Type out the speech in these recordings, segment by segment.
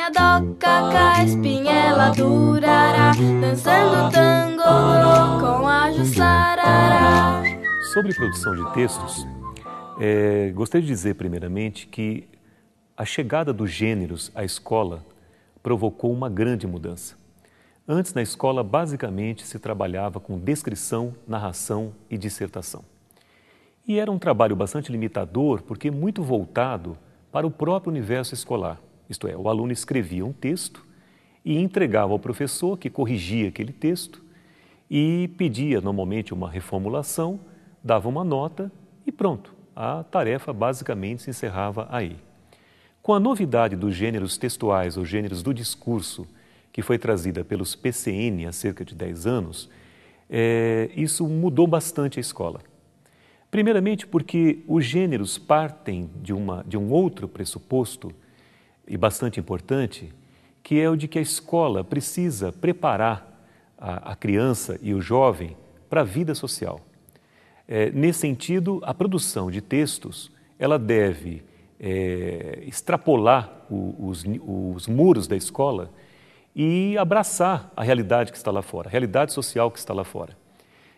doca, a espinha ela durará, dançando tango com a Jussarará. Sobre produção de textos, gostaria de dizer primeiramente que a chegada dos gêneros à escola provocou uma grande mudança. Antes, na escola, basicamente se trabalhava com descrição, narração e dissertação. E era um trabalho bastante limitador, porque muito voltado para o próprio universo escolar. Isto é, o aluno escrevia um texto e entregava ao professor, que corrigia aquele texto e pedia normalmente uma reformulação, dava uma nota e pronto, a tarefa basicamente se encerrava aí. Com a novidade dos gêneros textuais ou gêneros do discurso, que foi trazida pelos PCN há cerca de 10 anos, isso mudou bastante a escola. Primeiramente porque os gêneros partem de um outro pressuposto, e bastante importante, que é o de que a escola precisa preparar a criança e o jovem para a vida social. Nesse sentido, a produção de textos, ela deve extrapolar os muros da escola e abraçar a realidade que está lá fora, a realidade social que está lá fora.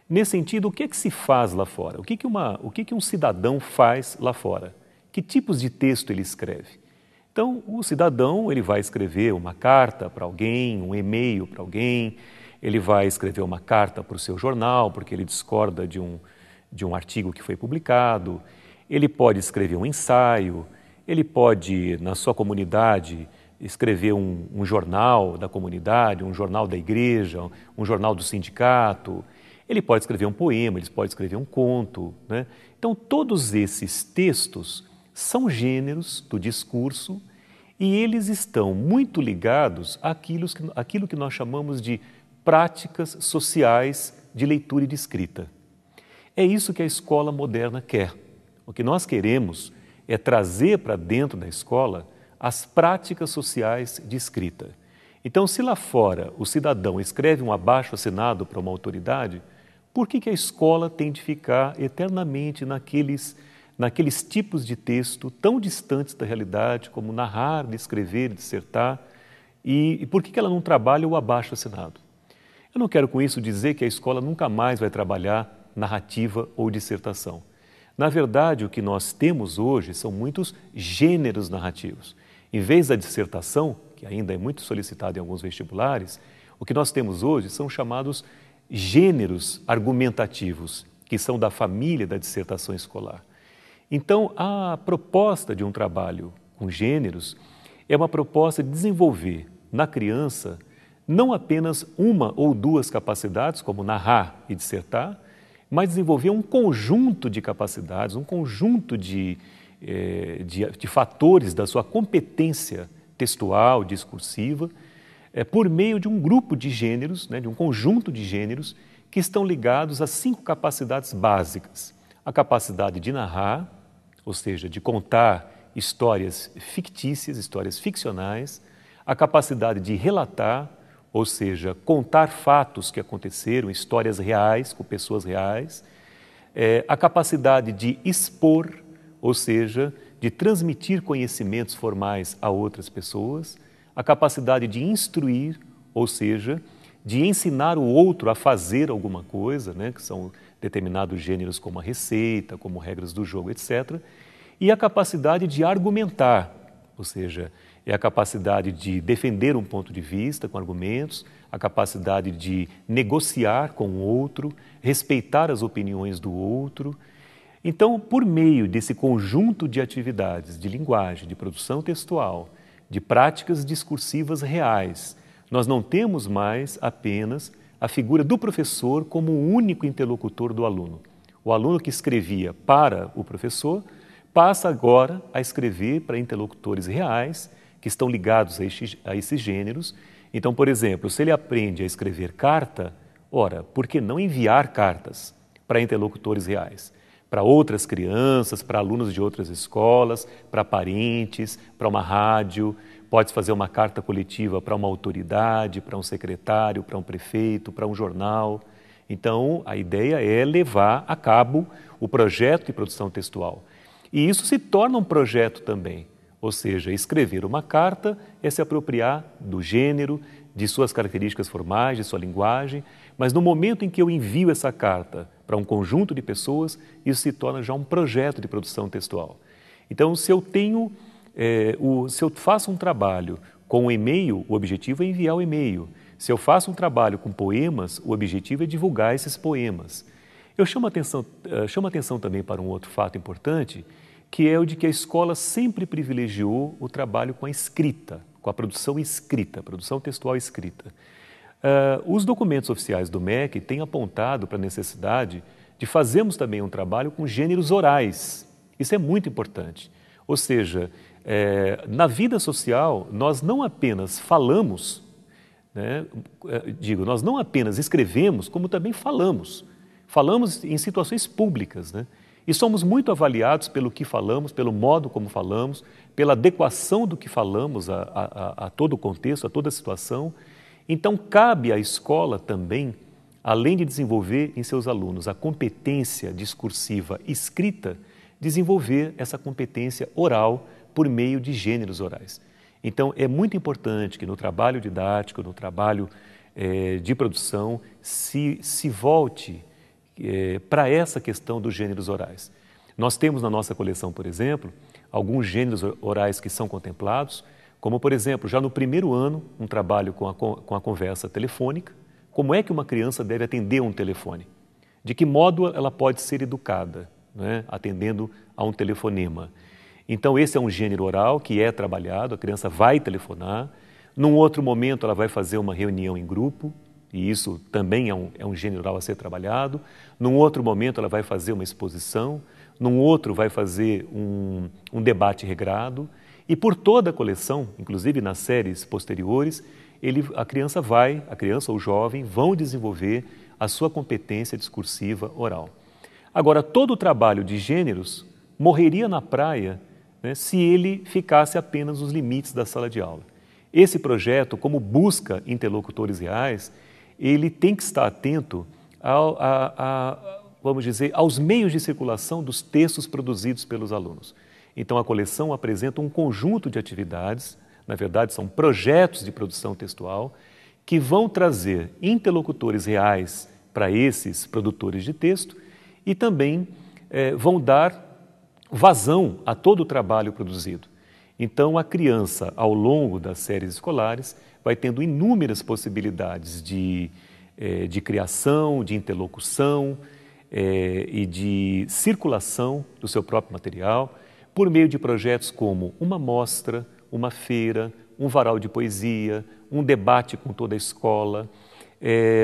Nesse sentido, o que é que se faz lá fora? O que um cidadão faz lá fora? Que tipos de texto ele escreve? Então, o cidadão ele vai escrever uma carta para alguém, um e-mail para alguém, ele vai escrever uma carta para o seu jornal, porque ele discorda de um artigo que foi publicado, ele pode escrever um ensaio, ele pode, na sua comunidade, escrever um jornal da comunidade, um jornal da igreja, um jornal do sindicato, ele pode escrever um poema, ele pode escrever um conto, né? Então, todos esses textos são gêneros do discurso e eles estão muito ligados àquilo que nós chamamos de práticas sociais de leitura e de escrita. É isso que a escola moderna quer. O que nós queremos é trazer para dentro da escola as práticas sociais de escrita. Então, se lá fora o cidadão escreve um abaixo-assinado para uma autoridade, por que a escola tem de ficar eternamente naqueles tipos de texto tão distantes da realidade, como narrar, descrever, dissertar, e por que ela não trabalha o abaixo-assinado? Eu não quero com isso dizer que a escola nunca mais vai trabalhar narrativa ou dissertação. Na verdade, o que nós temos hoje são muitos gêneros narrativos. Em vez da dissertação, que ainda é muito solicitada em alguns vestibulares, o que nós temos hoje são chamados gêneros argumentativos, que são da família da dissertação escolar. Então, a proposta de um trabalho com gêneros é uma proposta de desenvolver na criança não apenas uma ou duas capacidades, como narrar e dissertar, mas desenvolver um conjunto de capacidades, um conjunto de fatores da sua competência textual, discursiva, por meio de um grupo de gêneros, né, de um conjunto de gêneros que estão ligados a 5 capacidades básicas. A capacidade de narrar, ou seja, de contar histórias fictícias, histórias ficcionais, a capacidade de relatar, ou seja, contar fatos que aconteceram, histórias reais, com pessoas reais, a capacidade de expor, ou seja, de transmitir conhecimentos formais a outras pessoas, a capacidade de instruir, ou seja, de ensinar o outro a fazer alguma coisa, né, que são determinados gêneros como a receita, como regras do jogo, etc., e a capacidade de argumentar, ou seja, é a capacidade de defender um ponto de vista com argumentos, a capacidade de negociar com o outro, respeitar as opiniões do outro. Então, por meio desse conjunto de atividades de linguagem, de produção textual, de práticas discursivas reais, nós não temos mais apenas a figura do professor como o único interlocutor do aluno. O aluno que escrevia para o professor passa agora a escrever para interlocutores reais que estão ligados a esses gêneros. Então, por exemplo, se ele aprende a escrever carta, ora, por que não enviar cartas para interlocutores reais? Para outras crianças, para alunos de outras escolas, para parentes, para uma rádio, pode fazer uma carta coletiva para uma autoridade, para um secretário, para um prefeito, para um jornal. Então, a ideia é levar a cabo o projeto de produção textual. E isso se torna um projeto também. Ou seja, escrever uma carta é se apropriar do gênero, de suas características formais, de sua linguagem, mas no momento em que eu envio essa carta para um conjunto de pessoas, isso se torna já um projeto de produção textual. Então, se eu faço um trabalho com um e-mail, o objetivo é enviar o e-mail. Se eu faço um trabalho com poemas, o objetivo é divulgar esses poemas. Eu chamo atenção também para um outro fato importante, que é o de que a escola sempre privilegiou o trabalho com a escrita, com a produção escrita, produção textual escrita. Os documentos oficiais do MEC têm apontado para a necessidade de fazermos também um trabalho com gêneros orais. Isso é muito importante. Ou seja, na vida social, nós não apenas falamos, né? Nós não apenas escrevemos, como também falamos. Falamos em situações públicas, né? E somos muito avaliados pelo que falamos, pelo modo como falamos, pela adequação do que falamos a todo o contexto, a toda a situação. Então, cabe à escola também, além de desenvolver em seus alunos a competência discursiva escrita, desenvolver essa competência oral por meio de gêneros orais. Então, é muito importante que no trabalho didático, no trabalho de produção, se volte para essa questão dos gêneros orais. Nós temos na nossa coleção, por exemplo, alguns gêneros orais que são contemplados, como, por exemplo, já no primeiro ano, um trabalho com a conversa telefônica, como é que uma criança deve atender um telefone, de que modo ela pode ser educada, né, atendendo a um telefonema. Então, esse é um gênero oral que é trabalhado, a criança vai telefonar, num outro momento ela vai fazer uma reunião em grupo, e isso também é um gênero oral a ser trabalhado, num outro momento ela vai fazer uma exposição, num outro vai fazer um debate regrado, e por toda a coleção, inclusive nas séries posteriores, a criança ou o jovem vão desenvolver a sua competência discursiva oral. Agora, todo o trabalho de gêneros morreria na praia, né, se ele ficasse apenas nos limites da sala de aula. Esse projeto, como busca interlocutores reais, ele tem que estar atento vamos dizer, aos meios de circulação dos textos produzidos pelos alunos. Então, a coleção apresenta um conjunto de atividades, na verdade, são projetos de produção textual, que vão trazer interlocutores reais para esses produtores de texto e também vão dar vazão a todo o trabalho produzido. Então, a criança, ao longo das séries escolares, vai tendo inúmeras possibilidades de criação, de interlocução e de circulação do seu próprio material, por meio de projetos como uma mostra, uma feira, um varal de poesia, um debate com toda a escola,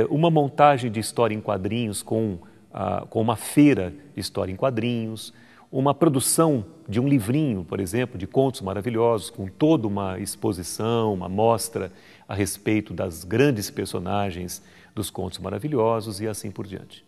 uma montagem de história em quadrinhos com uma feira de história em quadrinhos, uma produção de um livrinho, por exemplo, de contos maravilhosos, com toda uma exposição, uma mostra a respeito das grandes personagens dos contos maravilhosos e assim por diante.